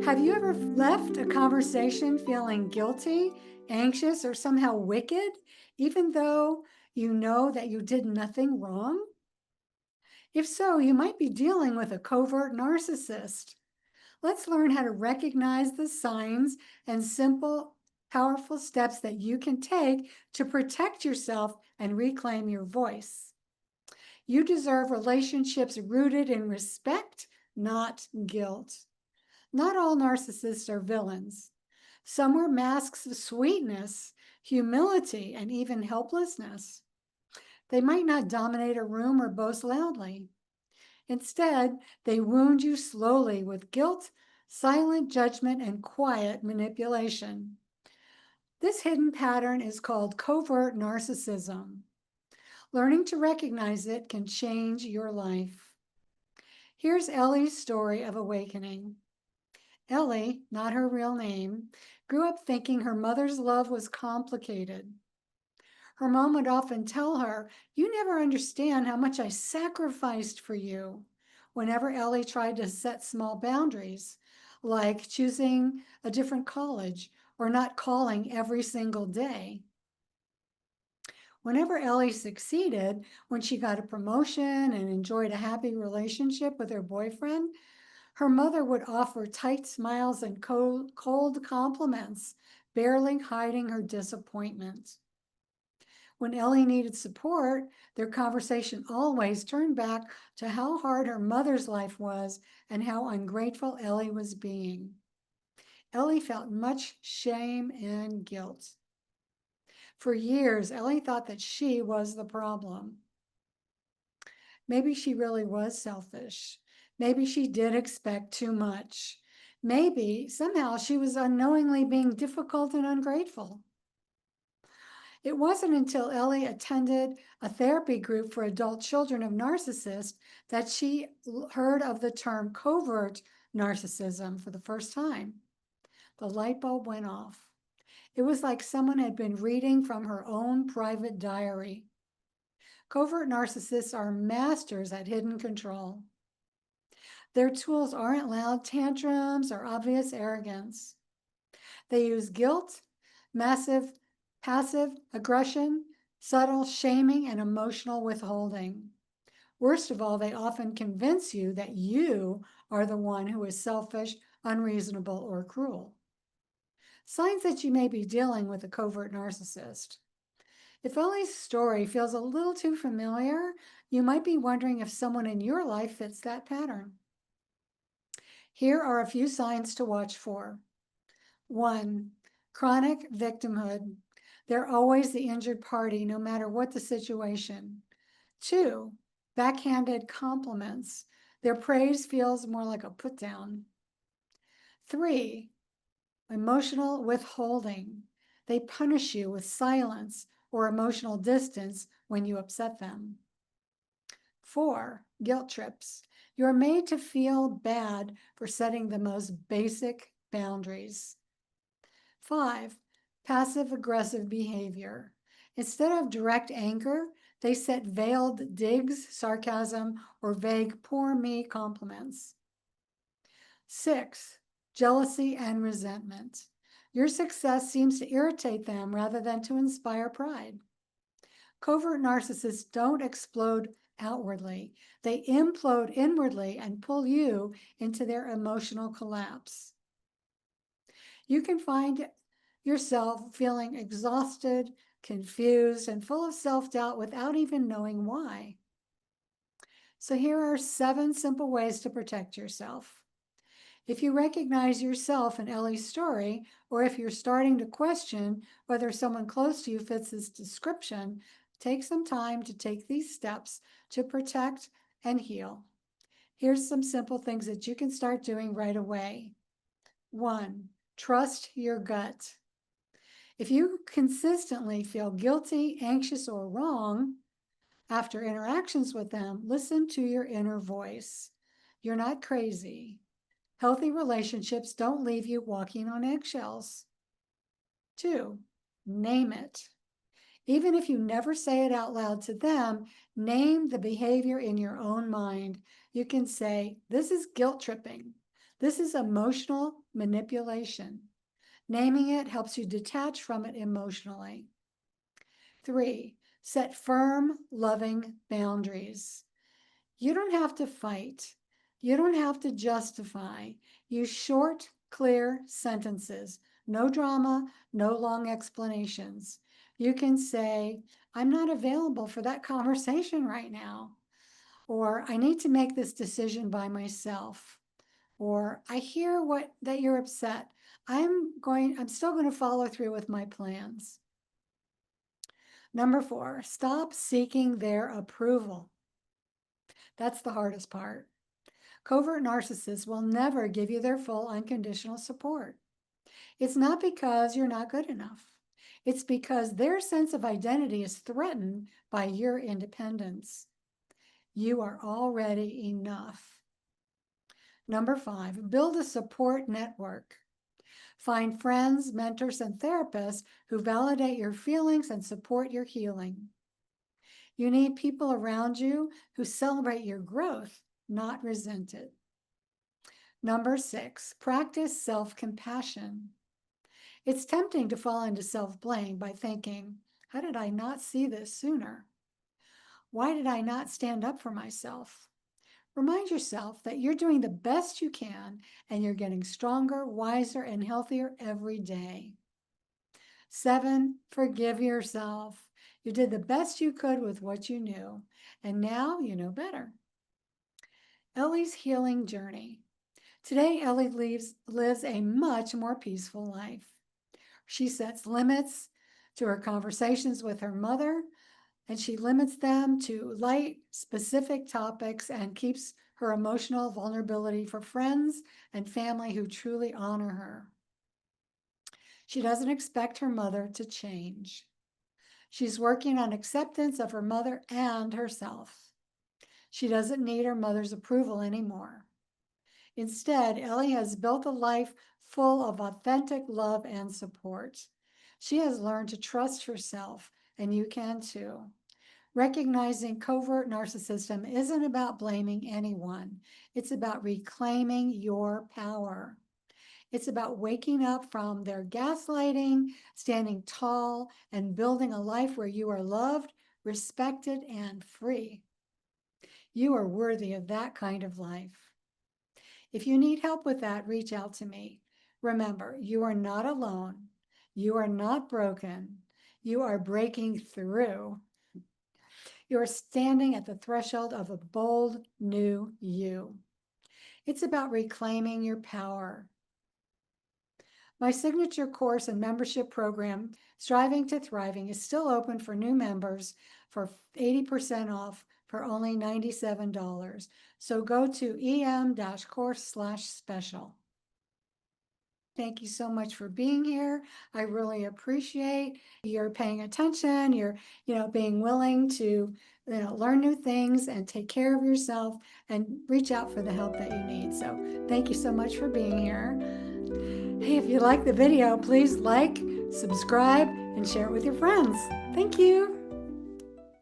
Have you ever left a conversation feeling guilty, anxious, or somehow wicked, even though you know that you did nothing wrong? If so, you might be dealing with a covert narcissist. Let's learn how to recognize the signs and simple, powerful steps that you can take to protect yourself and reclaim your voice. You deserve relationships rooted in respect, not guilt. Not all narcissists are villains. Some wear masks of sweetness, humility, and even helplessness. They might not dominate a room or boast loudly. Instead, they wound you slowly with guilt, silent judgment, and quiet manipulation. This hidden pattern is called covert narcissism. Learning to recognize it can change your life. Here's Ellie's story of awakening. Ellie, not her real name, grew up thinking her mother's love was complicated. Her mom would often tell her, "You never understand how much I sacrificed for you," whenever Ellie tried to set small boundaries, like choosing a different college or not calling every single day. Whenever Ellie succeeded, when she got a promotion and enjoyed a happy relationship with her boyfriend, her mother would offer tight smiles and cold compliments, barely hiding her disappointment. When Ellie needed support, their conversation always turned back to how hard her mother's life was and how ungrateful Ellie was being. Ellie felt much shame and guilt. For years, Ellie thought that she was the problem. Maybe she really was selfish. Maybe she did expect too much. Maybe somehow she was unknowingly being difficult and ungrateful. It wasn't until Ellie attended a therapy group for adult children of narcissists that she heard of the term covert narcissism for the first time. The light bulb went off. It was like someone had been reading from her own private diary. Covert narcissists are masters at hidden control. Their tools aren't loud tantrums or obvious arrogance. They use guilt, massive passive aggression, subtle shaming, and emotional withholding. Worst of all, they often convince you that you are the one who is selfish, unreasonable, or cruel. Signs that you may be dealing with a covert narcissist. If Ellie's story feels a little too familiar, you might be wondering if someone in your life fits that pattern. Here are a few signs to watch for. 1. Chronic victimhood. They're always the injured party, no matter what the situation. 2. Backhanded compliments. Their praise feels more like a put down. 3. Emotional withholding. They punish you with silence or emotional distance when you upset them. 4. Guilt trips. You're made to feel bad for setting the most basic boundaries. 5. Passive aggressive behavior. Instead of direct anger, they set veiled digs, sarcasm, or vague poor me compliments. 6. Jealousy and resentment. Your success seems to irritate them rather than to inspire pride. Covert narcissists don't explode outwardly. They implode inwardly and pull you into their emotional collapse. You can find yourself feeling exhausted, confused, and full of self-doubt without even knowing why. So here are 7 simple ways to protect yourself. If you recognize yourself in Ellie's story, or if you're starting to question whether someone close to you fits this description, take some time to take these steps to protect and heal. Here's some simple things that you can start doing right away. 1. Trust your gut. If you consistently feel guilty, anxious, or wrong after interactions with them, listen to your inner voice. You're not crazy. Healthy relationships don't leave you walking on eggshells. 2. Name it. Even if you never say it out loud to them, name the behavior in your own mind. You can say, "This is guilt tripping. This is emotional manipulation. Naming it helps you detach from it emotionally. 3, set firm, loving boundaries. You don't have to fight. You don't have to justify. Use short, clear sentences. No drama, no long explanations. You can say, I'm not available for that conversation right now. Or I need to make this decision by myself. Or I hear that you're upset. I'm still going to follow through with my plans. Number 4, stop seeking their approval. That's the hardest part. Covert narcissists will never give you their full unconditional support. It's not because you're not good enough. It's because their sense of identity is threatened by your independence. You are already enough. Number 5, build a support network. Find friends, mentors, and therapists who validate your feelings and support your healing. You need people around you who celebrate your growth, not resent it. Number 6, practice self-compassion. It's tempting to fall into self-blame by thinking, how did I not see this sooner? Why did I not stand up for myself? Remind yourself that you're doing the best you can and you're getting stronger, wiser, and healthier every day. 7, forgive yourself. You did the best you could with what you knew, and now you know better. Ellie's healing journey. Today, Ellie lives a much more peaceful life. She sets limits to her conversations with her mother, and she limits them to light, specific topics and keeps her emotional vulnerability for friends and family who truly honor her. She doesn't expect her mother to change. She's working on acceptance of her mother and herself. She doesn't need her mother's approval anymore. Instead, Ellie has built a life full of authentic love and support. She has learned to trust herself, and you can too. Recognizing covert narcissism isn't about blaming anyone. It's about reclaiming your power. It's about waking up from their gaslighting, standing tall, and building a life where you are loved, respected, and free. You are worthy of that kind of life. If you need help with that, reach out to me. Remember, you are not alone. You are not broken. You are breaking through. You are standing at the threshold of a bold new you. It's about reclaiming your power. My signature course and membership program, Striving to Thriving, is still open for new members for 80% off for only $97. So go to em-course/special. Thank you so much for being here. I really appreciate your paying attention, you're being willing to learn new things and take care of yourself and reach out for the help that you need. So thank you so much for being here. Hey, if you like the video, please like, subscribe, and share it with your friends. Thank you.